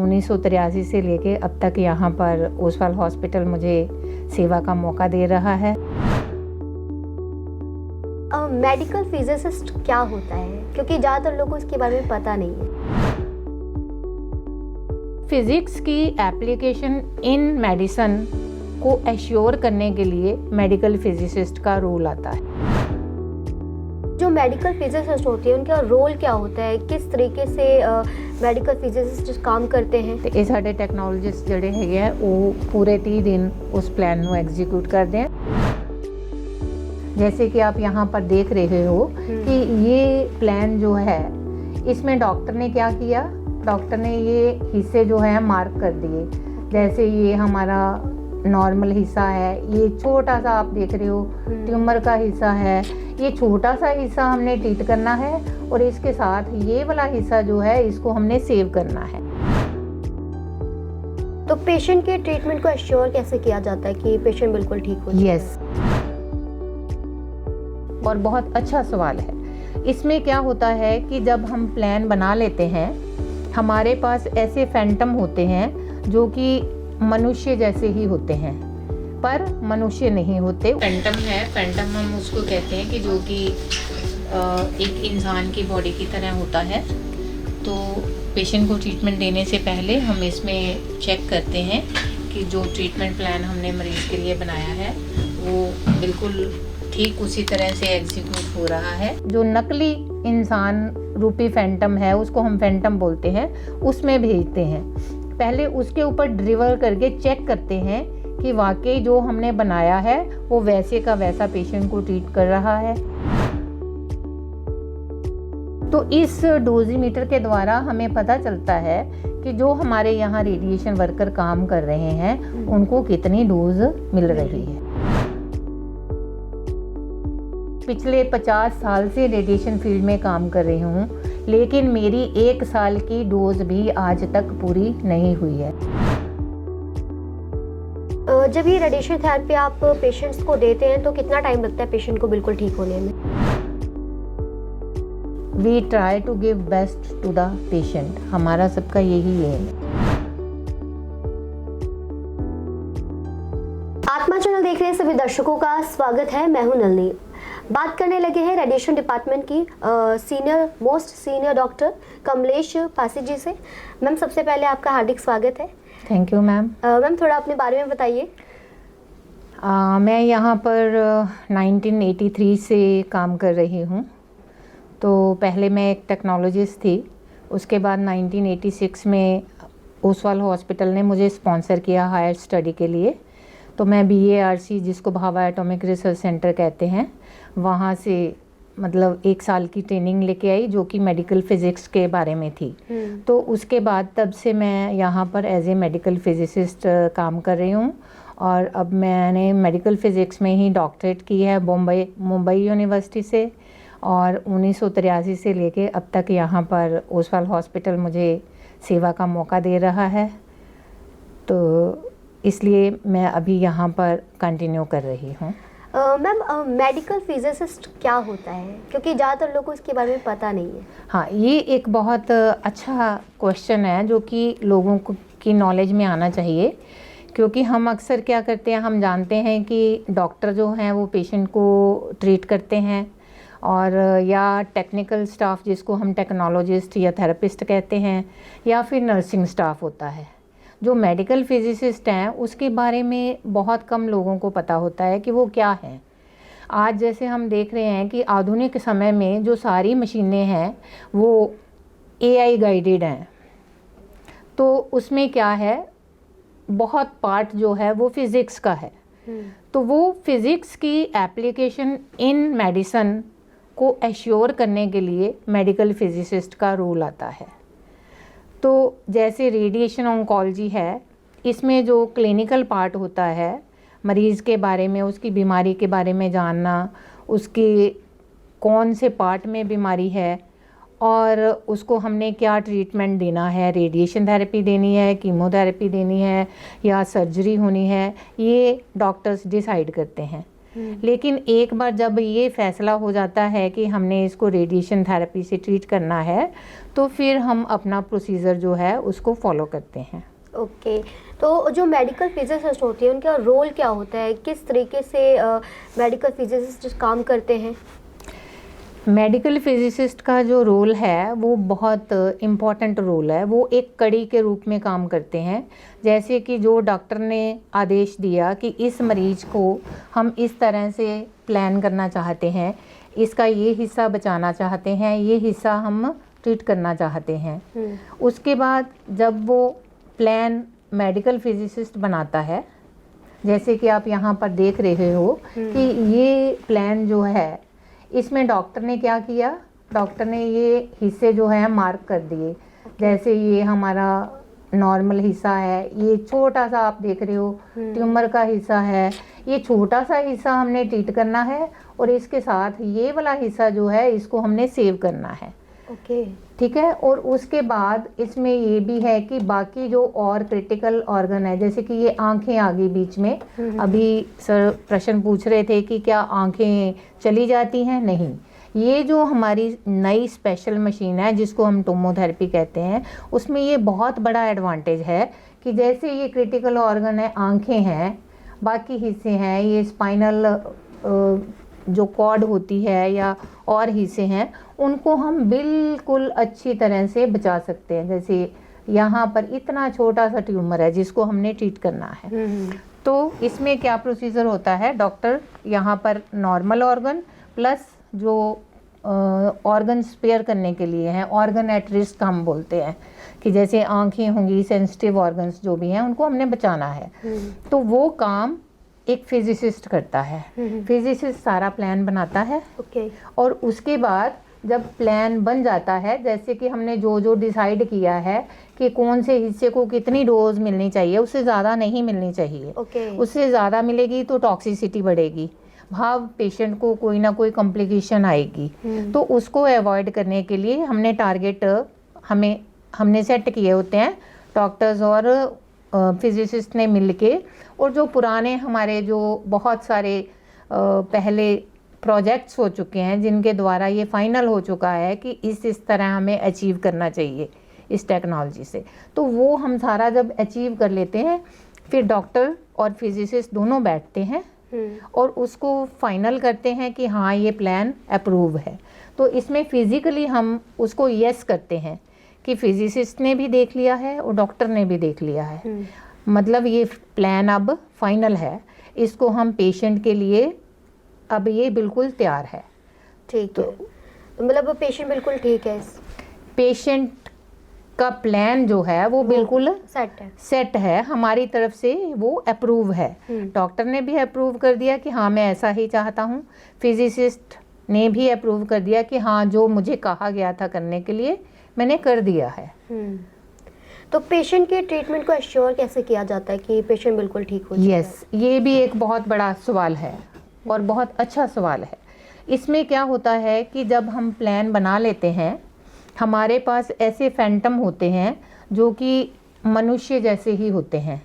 1983 से लेके अब तक यहाँ पर ओसवाल हॉस्पिटल मुझे सेवा का मौका दे रहा है। मेडिकल फिजिसिस्ट क्या होता है, क्योंकि ज़्यादातर लोगों को इसके बारे में पता नहीं है। फिजिक्स की एप्लीकेशन इन मेडिसिन को एश्योर करने के लिए मेडिकल फिजिसिस्ट का रोल आता है। जो मेडिकल फिजिसिस्ट होते हैं उनका रोल क्या होता है, किस तरीके से मेडिकल फिजिसिस्ट काम करते हैं? ਤੇ ਇਹ ਸਾਡੇ ਟੈਕਨੋਲੋਜਿਸਟ ਜਿਹੜੇ ਹੈਗੇ ਆ ਉਹ पूरे 30 दिन उस प्लान ਨੂੰ एग्जीक्यूट करते हैं। जैसे कि आप यहाँ पर देख रहे हो कि ये प्लान जो है इसमें डॉक्टर ने क्या किया, डॉक्टर ने ये हिस्से जो है मार्क कर दिए। जैसे ये हमारा नॉर्मल हिस्सा है, ये छोटा सा आप देख रहे हो ट्यूमर का हिस्सा है, ये छोटा सा हिस्सा हमने ट्रीट करना है और इसके साथ ये वाला हिस्सा जो है इसको हमने सेव करना है। तो पेशेंट के ट्रीटमेंट को एश्योर कैसे किया जाता है कि पेशेंट बिल्कुल ठीक हो जाए? यस, और बहुत अच्छा सवाल है। इसमें क्या होता है कि जब हम प्लान बना लेते हैं, हमारे पास ऐसे फैंटम होते हैं जो कि मनुष्य जैसे ही होते हैं पर मनुष्य नहीं होते। फैंटम है, फैंटम हम उसको कहते हैं कि जो कि एक इंसान की बॉडी की तरह होता है। तो पेशेंट को ट्रीटमेंट देने से पहले हम इसमें चेक करते हैं कि जो ट्रीटमेंट प्लान हमने मरीज़ के लिए बनाया है वो बिल्कुल ठीक उसी तरह से एग्जीक्यूट हो रहा है। जो नकली इंसान रूपी फैंटम है उसको हम फैंटम बोलते हैं, उसमें भेजते हैं। पहले उसके ऊपर ड्रिवर करके चेक करते हैं कि वाकई जो हमने बनाया है वो वैसे का वैसा पेशेंट को ट्रीट कर रहा है। तो इस डोजीमीटर के द्वारा हमें पता चलता है कि जो हमारे यहाँ रेडिएशन वर्कर काम कर रहे हैं उनको कितनी डोज मिल रही है। पिछले 50 साल से रेडिएशन फील्ड में काम कर रही हूँ, लेकिन मेरी 1 साल की डोज भी आज तक पूरी नहीं हुई है। जब ये रेडिएशन थेरेपी आप पेशेंट्स को देते हैं तो कितना टाइम लगता है पेशेंट को बिल्कुल ठीक होने में? We try to give best to the patient, हमारा सबका यही है। आत्मा चैनल देख रहे सभी दर्शकों का स्वागत है। मैं हूं नलिनी। बात करने लगे हैं रेडिएशन डिपार्टमेंट की most senior doctor Kamlesh Pasi ji से। मैम, सबसे पहले आपका हार्दिक स्वागत है। Thank you ma'am. मैम, थोड़ा अपने बारे में बताइए। मैं यहाँ पर 1983 से काम कर रही हूँ। तो पहले मैं एक टेक्नोलॉजिस्ट थी, उसके बाद 1986 में ओसवाल हॉस्पिटल ने मुझे स्पॉन्सर किया हायर स्टडी के लिए। तो मैं BARC, जिसको भाभा एटॉमिक रिसर्च सेंटर कहते हैं, वहाँ से मतलब 1 साल की ट्रेनिंग लेके आई जो कि मेडिकल फिज़िक्स के बारे में थी। तो उसके बाद तब से मैं यहाँ पर एज ए मेडिकल फिजिसिस्ट काम कर रही हूँ। और अब मैंने मेडिकल फ़िज़िक्स में ही डॉक्टरेट की है मुंबई यूनिवर्सिटी से। और 1983 से लेके अब तक यहाँ पर ओसवाल हॉस्पिटल मुझे सेवा का मौका दे रहा है। तो इसलिए मैं अभी यहाँ पर कंटिन्यू कर रही हूँ। मैम, मेडिकल फिजिसिस्ट क्या होता है, क्योंकि ज़्यादातर लोगों को इसके बारे में पता नहीं है। हाँ, ये एक बहुत अच्छा क्वेश्चन है जो कि लोगों को की नॉलेज में आना चाहिए। क्योंकि हम अक्सर क्या करते हैं, हम जानते हैं कि डॉक्टर जो हैं वो पेशेंट को ट्रीट करते हैं, और या टेक्निकल स्टाफ जिसको हम टेक्नोलॉजिस्ट या थेरेपिस्ट कहते हैं, या फिर नर्सिंग स्टाफ होता है। जो मेडिकल फिजिसिस्ट हैं उसके बारे में बहुत कम लोगों को पता होता है कि वो क्या हैं। आज जैसे हम देख रहे हैं कि आधुनिक समय में जो सारी मशीनें हैं वो AI गाइडेड हैं। तो उसमें क्या है, बहुत पार्ट जो है वो फिज़िक्स का है। तो वो फिज़िक्स की एप्लीकेशन इन मेडिसिन को एश्योर करने के लिए मेडिकल फिजिसिस्ट का रोल आता है। तो जैसे रेडिएशन ऑन्कोलॉजी है, इसमें जो क्लिनिकल पार्ट होता है, मरीज़ के बारे में, उसकी बीमारी के बारे में जानना, उसके कौन से पार्ट में बीमारी है और उसको हमने क्या ट्रीटमेंट देना है, रेडिएशन थेरेपी देनी है, कीमोथेरेपी देनी है या सर्जरी होनी है, ये डॉक्टर्स डिसाइड करते हैं। लेकिन एक बार जब ये फैसला हो जाता है कि हमने इसको रेडिएशन थेरेपी से ट्रीट करना है, तो फिर हम अपना प्रोसीजर जो है उसको फॉलो करते हैं। ओके, तो जो मेडिकल फिजिसिस्ट होती है उनका रोल क्या होता है, किस तरीके से मेडिकल फिजिसिस्ट काम करते हैं? मेडिकल फिजिसिस्ट का जो रोल है वो बहुत इम्पॉर्टेंट रोल है। वो एक कड़ी के रूप में काम करते हैं। जैसे कि जो डॉक्टर ने आदेश दिया कि इस मरीज को हम इस तरह से प्लान करना चाहते हैं, इसका ये हिस्सा बचाना चाहते हैं, ये हिस्सा हम ट्रीट करना चाहते हैं, उसके बाद जब वो प्लान मेडिकल फिजिसिस्ट बनाता है, जैसे कि आप यहाँ पर देख रहे हो कि ये प्लान जो है इसमें डॉक्टर ने क्या किया, डॉक्टर ने ये हिस्से जो है मार्क कर दिए। जैसे ये हमारा नॉर्मल हिस्सा है, ये छोटा सा आप देख रहे हो ट्यूमर का हिस्सा है, ये छोटा सा हिस्सा हमने ट्रीट करना है और इसके साथ ये वाला हिस्सा जो है इसको हमने सेव करना है। ओके, ठीक है। और उसके बाद इसमें ये भी है कि बाकी जो और क्रिटिकल ऑर्गन है, जैसे कि ये आंखें आ गई बीच में, अभी सर प्रश्न पूछ रहे थे कि क्या आंखें चली जाती हैं? नहीं, ये जो हमारी नई स्पेशल मशीन है जिसको हम टोमोथेरेपी कहते हैं, उसमें ये बहुत बड़ा एडवांटेज है कि जैसे ये क्रिटिकल ऑर्गन है, आंखें हैं, बाकी हिस्से हैं, ये स्पाइनल जो कॉर्ड होती है या और हिस्से हैं, उनको हम बिल्कुल अच्छी तरह से बचा सकते हैं। जैसे यहाँ पर इतना छोटा सा ट्यूमर है जिसको हमने ट्रीट करना है, तो इसमें क्या प्रोसीजर होता है, डॉक्टर यहाँ पर नॉर्मल ऑर्गन प्लस जो ऑर्गन स्पेयर करने के लिए हैं, ऑर्गन एट रिस्क हम बोलते हैं कि जैसे आंखें होंगी, सेंसिटिव ऑर्गन्स जो भी हैं उनको हमने बचाना है, तो वो काम एक फिजिसिस्ट करता है। फिजिसिस्ट सारा प्लान बनाता है। ओके, और उसके बाद जब प्लान बन जाता है, जैसे कि हमने जो जो डिसाइड किया है कि कौन से हिस्से को कितनी डोज मिलनी चाहिए, उससे ज़्यादा नहीं मिलनी चाहिए। उससे ज़्यादा मिलेगी तो टॉक्सिसिटी बढ़ेगी, भाव पेशेंट को कोई ना कोई कॉम्प्लिकेशन आएगी, तो उसको अवॉइड करने के लिए हमने टारगेट हमने सेट किए होते हैं डॉक्टर्स और फिजिसिस्ट ने मिलके। और जो पुराने हमारे जो बहुत सारे पहले प्रोजेक्ट्स हो चुके हैं जिनके द्वारा ये फाइनल हो चुका है कि इस तरह हमें अचीव करना चाहिए इस टेक्नोलॉजी से, तो वो हम सारा जब अचीव कर लेते हैं फिर डॉक्टर और फिजिसिस्ट दोनों बैठते हैं और उसको फाइनल करते हैं कि हाँ ये प्लान अप्रूव है। तो इसमें फिजिकली हम उसको यस करते हैं कि फिजिसिस्ट ने भी देख लिया है और डॉक्टर ने भी देख लिया है, मतलब ये प्लान अब फाइनल है, इसको हम पेशेंट के लिए अब ये बिल्कुल तैयार है। ठीक है, मतलब पेशेंट बिल्कुल ठीक है, पेशेंट का प्लान जो है वो बिल्कुल सेट है हमारी तरफ से, वो अप्रूव है। डॉक्टर ने भी अप्रूव कर दिया कि हाँ मैं ऐसा ही चाहता हूँ, फिजिसिस्ट ने भी अप्रूव कर दिया कि हाँ जो मुझे कहा गया था करने के लिए मैंने कर दिया है। तो पेशेंट के ट्रीटमेंट को एश्योर कैसे किया जाता है कि पेशेंट बिल्कुल ठीक हो? यस, ये भी एक बहुत बड़ा सवाल है और बहुत अच्छा सवाल है। इसमें क्या होता है कि जब हम प्लान बना लेते हैं, हमारे पास ऐसे फैंटम होते हैं जो कि मनुष्य जैसे ही होते हैं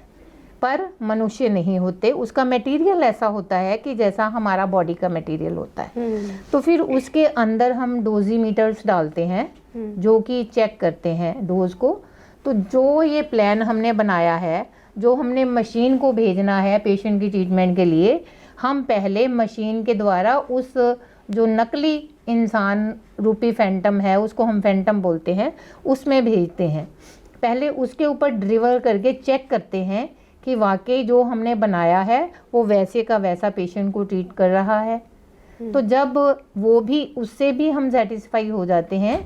पर मनुष्य नहीं होते, उसका मटेरियल ऐसा होता है कि जैसा हमारा बॉडी का मटेरियल होता है। तो फिर उसके अंदर हम डोजीमीटर्स डालते हैं जो कि चेक करते हैं डोज को। तो जो ये प्लान हमने बनाया है, जो हमने मशीन को भेजना है पेशेंट की ट्रीटमेंट के लिए, हम पहले मशीन के द्वारा उस जो नकली इंसान रूपी फैंटम है, उसको हम फैंटम बोलते हैं, उसमें भेजते हैं। पहले उसके ऊपर ड्रिवर करके चेक करते हैं कि वाकई जो हमने बनाया है वो वैसे का वैसा पेशेंट को ट्रीट कर रहा है। तो जब वो भी उससे भी हम सेटिस्फाई हो जाते हैं,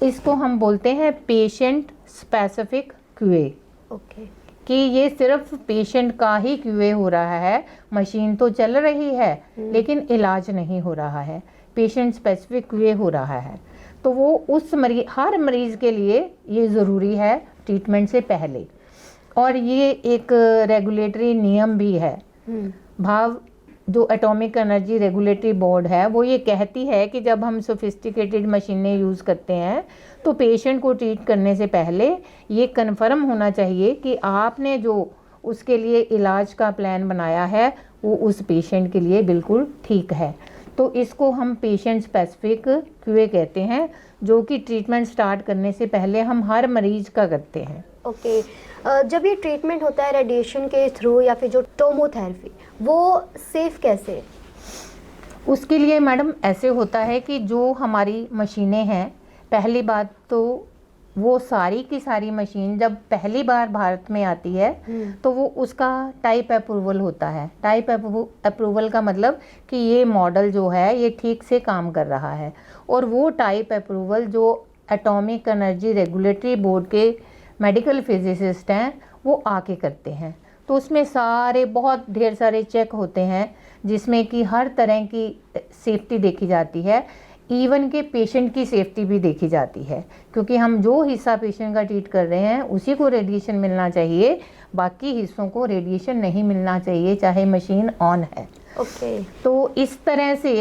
इसको हम बोलते हैं पेशेंट स्पेसिफिक क्यूए। ओके, कि ये सिर्फ पेशेंट का ही क्यूए हो रहा है, मशीन तो चल रही है लेकिन इलाज नहीं हो रहा है, पेशेंट स्पेसिफिक क्यूए हो रहा है। तो वो उस हर मरीज़ के लिए ये ज़रूरी है ट्रीटमेंट से पहले, और ये एक रेगुलेटरी नियम भी है। भाव जो एटॉमिक एनर्जी रेगुलेटरी बोर्ड है वो ये कहती है कि जब हम सोफिस्टिकेटेड मशीनें यूज़ करते हैं तो पेशेंट को ट्रीट करने से पहले ये कन्फर्म होना चाहिए कि आपने जो उसके लिए इलाज का प्लान बनाया है वो उस पेशेंट के लिए बिल्कुल ठीक है। तो इसको हम पेशेंट स्पेसिफिक क्यूए कहते हैं, जो कि ट्रीटमेंट स्टार्ट करने से पहले हम हर मरीज का करते हैं। ओके जब ये ट्रीटमेंट होता है रेडिएशन के थ्रू या फिर जो टोमोथेरेपी, वो सेफ कैसे है? उसके लिए मैडम ऐसे होता है कि जो हमारी मशीनें हैं, पहली बात तो वो सारी की सारी मशीन जब पहली बार भारत में आती है तो वो उसका टाइप अप्रूवल होता है। टाइप अप्रूवल का मतलब कि ये मॉडल जो है ये ठीक से काम कर रहा है, और वो टाइप अप्रूवल जो एटॉमिक एनर्जी रेगुलेटरी बोर्ड के मेडिकल फिजिसिस्ट हैं वो आके करते हैं। तो उसमें सारे बहुत ढेर सारे चेक होते हैं, जिसमें कि हर तरह की सेफ्टी देखी जाती है, इवन के पेशेंट की सेफ्टी भी देखी जाती है, क्योंकि हम जो हिस्सा पेशेंट का ट्रीट कर रहे हैं उसी को रेडिएशन मिलना चाहिए, बाकी हिस्सों को रेडिएशन नहीं मिलना चाहिए, चाहे मशीन ऑन है। ओके तो इस तरह से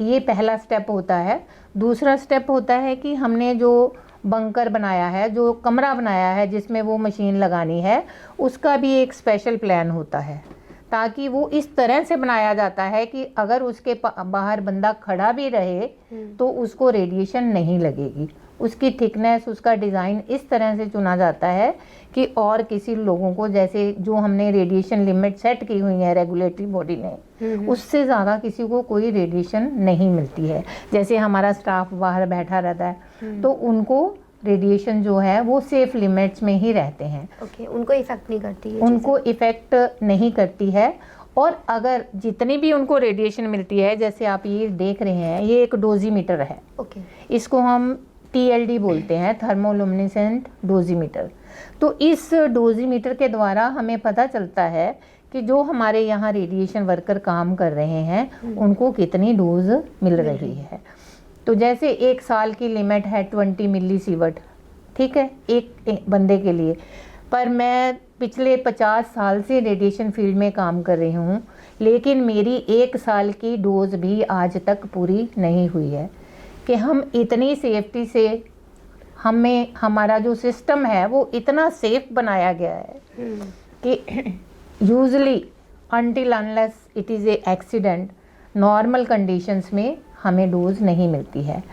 ये पहला स्टेप होता है। दूसरा स्टेप होता है कि हमने जो बंकर बनाया है, जो कमरा बनाया है जिसमें वो मशीन लगानी है, उसका भी एक स्पेशल प्लान होता है, ताकि वो इस तरह से बनाया जाता है कि अगर उसके बाहर बंदा खड़ा भी रहे तो उसको रेडिएशन नहीं लगेगी। उसकी थिकनेस, उसका डिज़ाइन इस तरह से चुना जाता है कि और किसी लोगों को, जैसे जो हमने रेडिएशन लिमिट सेट की हुई है रेगुलेटरी बॉडी ने, उससे ज़्यादा किसी को कोई रेडिएशन नहीं मिलती है। जैसे हमारा स्टाफ बाहर बैठा रहता है तो उनको रेडिएशन जो है वो सेफ लिमिट्स में ही रहते हैं। ओके उनको इफेक्ट नहीं करती है? उनको इफ़ेक्ट नहीं करती है। और अगर जितनी भी उनको रेडिएशन मिलती है, जैसे आप ये देख रहे हैं, ये एक डोजीमीटर है। ओके इसको हम TLD बोलते हैं, थर्मोलुमिनेसेंट डोजीमीटर। तो इस डोजीमीटर के द्वारा हमें पता चलता है कि जो हमारे यहाँ रेडिएशन वर्कर काम कर रहे हैं उनको कितनी डोज मिल रही है। तो जैसे 1 साल की लिमिट है 20 मिलीसीवर्ट, ठीक है, एक बंदे के लिए। पर मैं पिछले 50 साल से रेडिएशन फील्ड में काम कर रही हूँ, लेकिन मेरी 1 साल की डोज भी आज तक पूरी नहीं हुई है। कि हम इतनी सेफ्टी से, हमें हमारा जो सिस्टम है वो इतना सेफ बनाया गया है कि usually until unless it is a accident, normal conditions में हमें डोज नहीं मिलती है।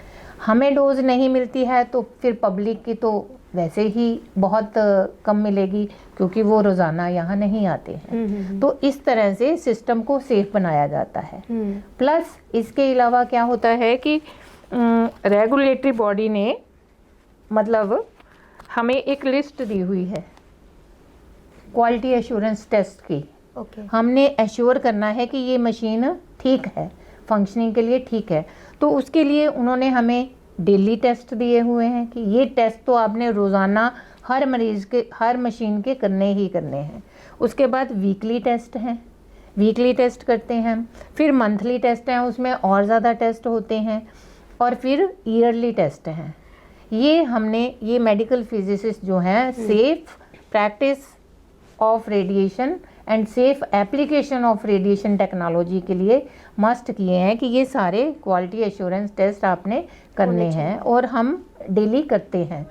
हमें डोज नहीं मिलती है तो फिर पब्लिक की तो वैसे ही बहुत कम मिलेगी, क्योंकि वो रोज़ाना यहाँ नहीं आते हैं। तो इस तरह से सिस्टम को सेफ बनाया जाता है। प्लस इसके अलावा क्या होता है कि रेगुलेटरी बॉडी ने मतलब हमें एक लिस्ट दी हुई है क्वालिटी एश्योरेंस टेस्ट की। हमने एश्योर करना है कि ये मशीन ठीक है, फंक्शनिंग के लिए ठीक है। तो उसके लिए उन्होंने हमें डेली टेस्ट दिए हुए हैं कि ये टेस्ट तो आपने रोज़ाना हर मरीज़ के, हर मशीन के करने ही करने हैं। उसके बाद वीकली टेस्ट हैं, वीकली टेस्ट करते हैं। फिर मंथली टेस्ट हैं, उसमें और ज़्यादा टेस्ट होते हैं। और फिर ईयरली टेस्ट हैं। ये मेडिकल फिजिसिस्ट जो हैं safe practice of radiation and safe application of radiation technology के लिए मस्ट किए हैं कि ये सारे क्वालिटी एश्योरेंस टेस्ट आपने करने हैं, और हम डेली करते हैं।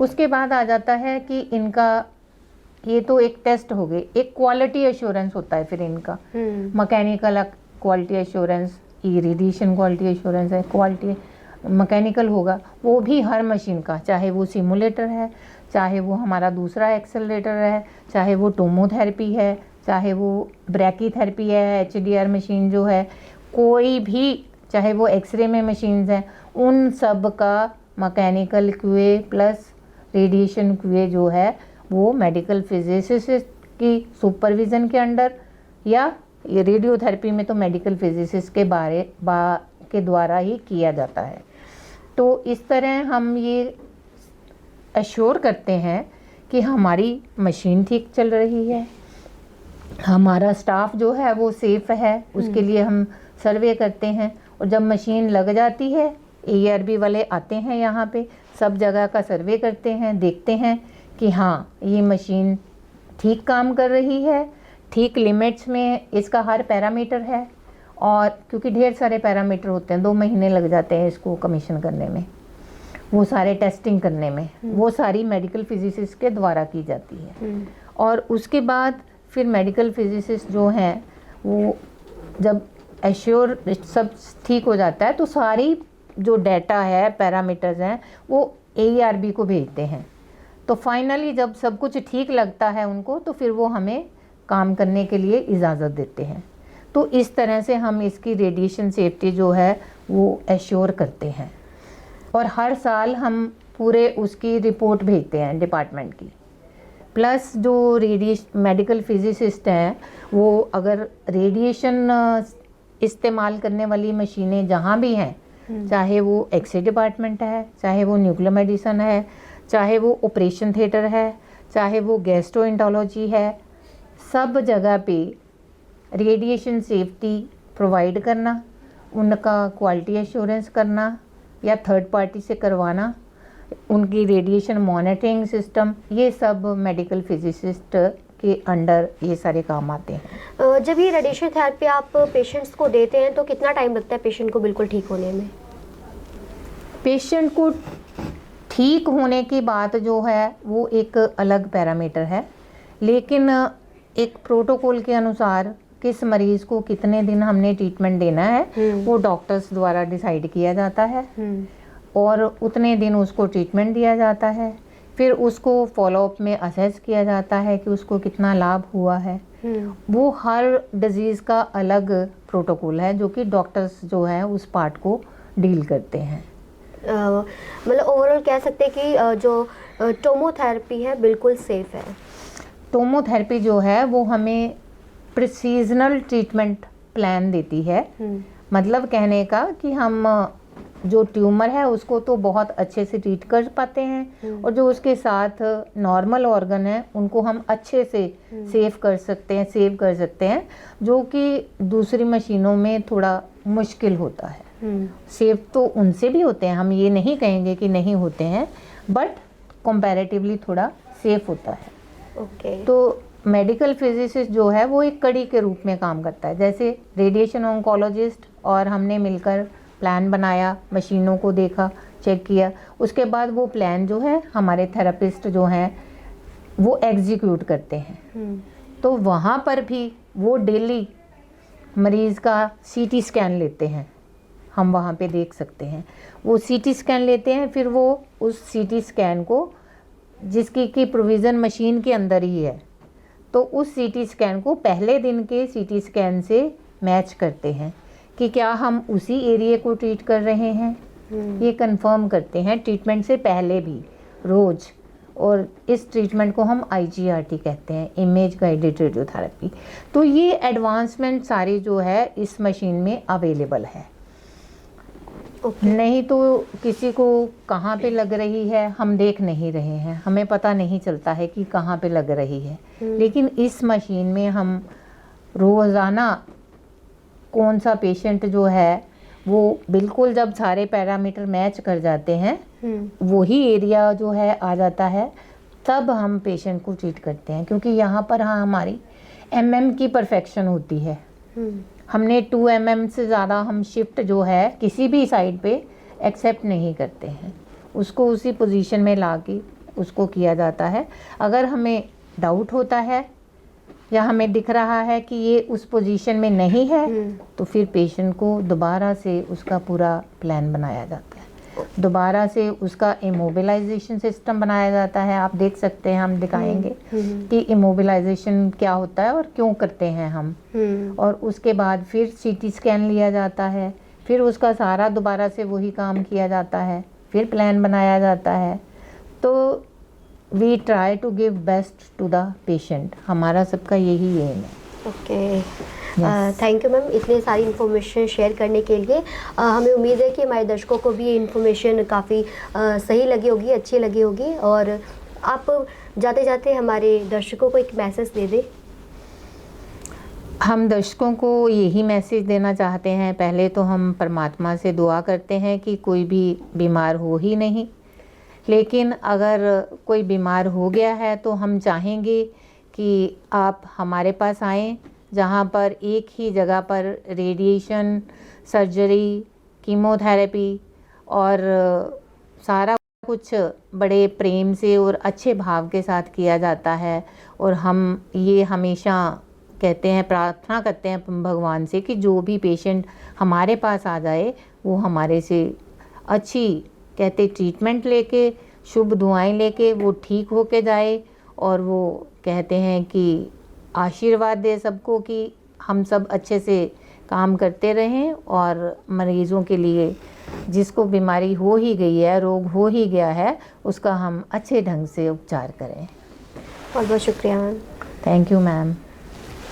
उसके बाद आ जाता है कि इनका, ये तो एक टेस्ट हो गए, एक क्वालिटी एश्योरेंस होता है फिर इनका, मैकेनिकल क्वालिटी एश्योरेंस, ये रेडिएशन क्वालिटी एश्योरेंस है, क्वालिटी मैकेनिकल होगा वो भी हर मशीन का, चाहे वो सिमुलेटर है, चाहे वो हमारा दूसरा एक्सेलरेटर है, चाहे वो टोमोथेरेपी है, चाहे वो ब्रैकीथेरेपी है, HDR मशीन जो है, कोई भी, चाहे वो एक्सरे में मशीन्स हैं, उन सब का mechanical QA plus radiation QA जो है वो मेडिकल फिजिसिस्ट की सुपरविज़न के अंडर, या ये रेडियोथेरेपी में तो मेडिकल फिजिसिस्ट के द्वारा ही किया जाता है। तो इस तरह हम ये एश्योर करते हैं कि हमारी मशीन ठीक चल रही है, हमारा स्टाफ जो है वो सेफ है, उसके लिए हम सर्वे करते हैं। और जब मशीन लग जाती है, ARB वाले आते हैं यहाँ पे, सब जगह का सर्वे करते हैं, देखते हैं कि हाँ ये मशीन ठीक काम कर रही है, ठीक लिमिट्स में इसका हर पैरामीटर है। और क्योंकि ढेर सारे पैरामीटर होते हैं, 2 महीने लग जाते हैं इसको कमीशन करने में, वो सारे टेस्टिंग करने में, वो सारी मेडिकल फिजिसिस्ट के द्वारा की जाती है। और उसके बाद फिर मेडिकल फिजिसिस्ट जो हैं वो जब एश्योर सब ठीक हो जाता है तो सारी जो डाटा है, पैरामीटर्स हैं, वो AERB को भेजते हैं। तो फाइनली जब सब कुछ ठीक लगता है उनको, तो फिर वो हमें काम करने के लिए इजाज़त देते हैं। तो इस तरह से हम इसकी रेडिएशन सेफ्टी जो है वो एश्योर करते हैं, और हर साल हम पूरे उसकी रिपोर्ट भेजते हैं डिपार्टमेंट की। प्लस जो मेडिकल फिजिसिस्ट हैं, वो अगर रेडिएशन इस्तेमाल करने वाली मशीनें जहाँ भी हैं, चाहे वो एक्सरे डिपार्टमेंट है, चाहे वो न्यूक्लियर मेडिसिन है, चाहे वो ऑपरेशन थिएटर है, चाहे वो गैस्ट्रोएंटरोलॉजी है, सब जगह पे रेडिएशन सेफ्टी प्रोवाइड करना, उनका क्वालिटी एश्योरेंस करना या थर्ड पार्टी से करवाना, उनकी रेडिएशन मॉनिटरिंग सिस्टम, ये सब मेडिकल फिजिसिस्ट के अंडर ये सारे काम आते हैं। जब ये रेडिएशन थेरेपी आप पेशेंट्स को देते हैं तो कितना टाइम लगता है पेशेंट को बिल्कुल ठीक होने में? पेशेंट को ठीक होने की बात जो है वो एक अलग पैरामीटर है, लेकिन एक प्रोटोकॉल के अनुसार किस मरीज़ को कितने दिन हमने ट्रीटमेंट देना है वो डॉक्टर्स द्वारा डिसाइड किया जाता है, और उतने दिन उसको ट्रीटमेंट दिया जाता है। फिर उसको फॉलोअप में असेस किया जाता है कि उसको कितना लाभ हुआ है। वो हर डिजीज़ का अलग प्रोटोकॉल है जो कि डॉक्टर्स जो है उस पार्ट को डील करते हैं। मतलब ओवरऑल कह सकते हैं कि जो टोमोथेरेपी है बिल्कुल सेफ है। टोमोथेरेपी जो है वो हमें प्रिसीजनल ट्रीटमेंट प्लान देती है। मतलब कहने का कि हम जो ट्यूमर है उसको तो बहुत अच्छे से ट्रीट कर पाते हैं, और जो उसके साथ नॉर्मल ऑर्गन है उनको हम अच्छे से सेव कर सकते हैं, जो कि दूसरी मशीनों में थोड़ा मुश्किल होता है। सेव तो उनसे भी होते हैं, हम ये नहीं कहेंगे कि नहीं होते हैं, बट कंपैरेटिवली थोड़ा सेफ होता है। तो मेडिकल फिजिसिस्ट जो है वो एक कड़ी के रूप में काम करता है। जैसे रेडिएशन ऑन्कोलॉजिस्ट और हमने मिलकर प्लान बनाया, मशीनों को देखा, चेक किया, उसके बाद वो प्लान जो है हमारे थेरेपिस्ट जो हैं वो एग्जीक्यूट करते हैं। तो वहाँ पर भी वो डेली मरीज़ का CT स्कैन लेते हैं, हम वहाँ पे देख सकते हैं। वो CT स्कैन लेते हैं, फिर वो उस CT स्कैन को, जिसकी की प्रोविज़न मशीन के अंदर ही है, तो उस CT स्कैन को पहले दिन के CT स्कैन से मैच करते हैं कि क्या हम उसी एरिया को ट्रीट कर रहे हैं। ये कंफर्म करते हैं ट्रीटमेंट से पहले भी रोज़, और इस ट्रीटमेंट को हम IGRT कहते हैं, इमेज गाइडेड रेडियोथेरेपी। तो ये एडवांसमेंट सारी जो है इस मशीन में अवेलेबल है। नहीं तो किसी को कहाँ पे लग रही है हम देख नहीं रहे हैं, हमें पता नहीं चलता है कि कहाँ पे लग रही है। लेकिन इस मशीन में हम रोज़ाना कौन सा पेशेंट जो है वो बिल्कुल जब सारे पैरामीटर मैच कर जाते हैं, वही एरिया जो है आ जाता है, तब हम पेशेंट को ट्रीट करते हैं। क्योंकि यहाँ पर हमारी MM की परफेक्शन होती है। हमने 2 mm से ज़्यादा हम शिफ्ट जो है किसी भी साइड पे एक्सेप्ट नहीं करते हैं, उसको उसी पोजीशन में ला के उसको किया जाता है। अगर हमें डाउट होता है या हमें दिख रहा है कि ये उस पोजीशन में नहीं है, तो फिर पेशेंट को दोबारा से उसका पूरा प्लान बनाया जाता है, दोबारा से उसका इमोबिलाइजेशन सिस्टम बनाया जाता है। आप देख सकते हैं, हम दिखाएंगे कि इमोबिलाइजेशन क्या होता है और क्यों करते हैं हम। और उसके बाद फिर CT स्कैन लिया जाता है, फिर उसका सारा दोबारा से वही काम किया जाता है, फिर प्लान बनाया जाता है। तो we try to give best to the patient, हमारा सबका यही एम है। थैंक यू मैम इतनी सारी इन्फॉर्मेशन शेयर करने के लिए। हमें उम्मीद है कि हमारे दर्शकों को भी ये इन्फॉर्मेशन काफ़ी सही लगी होगी, अच्छी लगी होगी। और आप जाते जाते हमारे दर्शकों को एक मैसेज दे दें। हम दर्शकों को यही मैसेज देना चाहते हैं, पहले तो हम परमात्मा से दुआ करते हैं कि कोई भी बीमार हो ही नहीं, लेकिन अगर कोई बीमार हो गया है तो हम चाहेंगे कि आप हमारे पास आएँ, जहाँ पर एक ही जगह पर रेडिएशन, सर्जरी, कीमोथेरेपी और सारा कुछ बड़े प्रेम से और अच्छे भाव के साथ किया जाता है। और हम ये हमेशा कहते हैं, प्रार्थना करते हैं भगवान से कि जो भी पेशेंट हमारे पास आ जाए वो हमारे से अच्छी कहते ट्रीटमेंट लेके, शुभ दुआएं लेके वो ठीक होके जाए, और वो कहते हैं कि आशीर्वाद दे सबको कि हम सब अच्छे से काम करते रहें, और मरीज़ों के लिए जिसको बीमारी हो ही गई है, रोग हो ही गया है, उसका हम अच्छे ढंग से उपचार करें। बहुत बहुत शुक्रिया मैम। Thank you ma'am.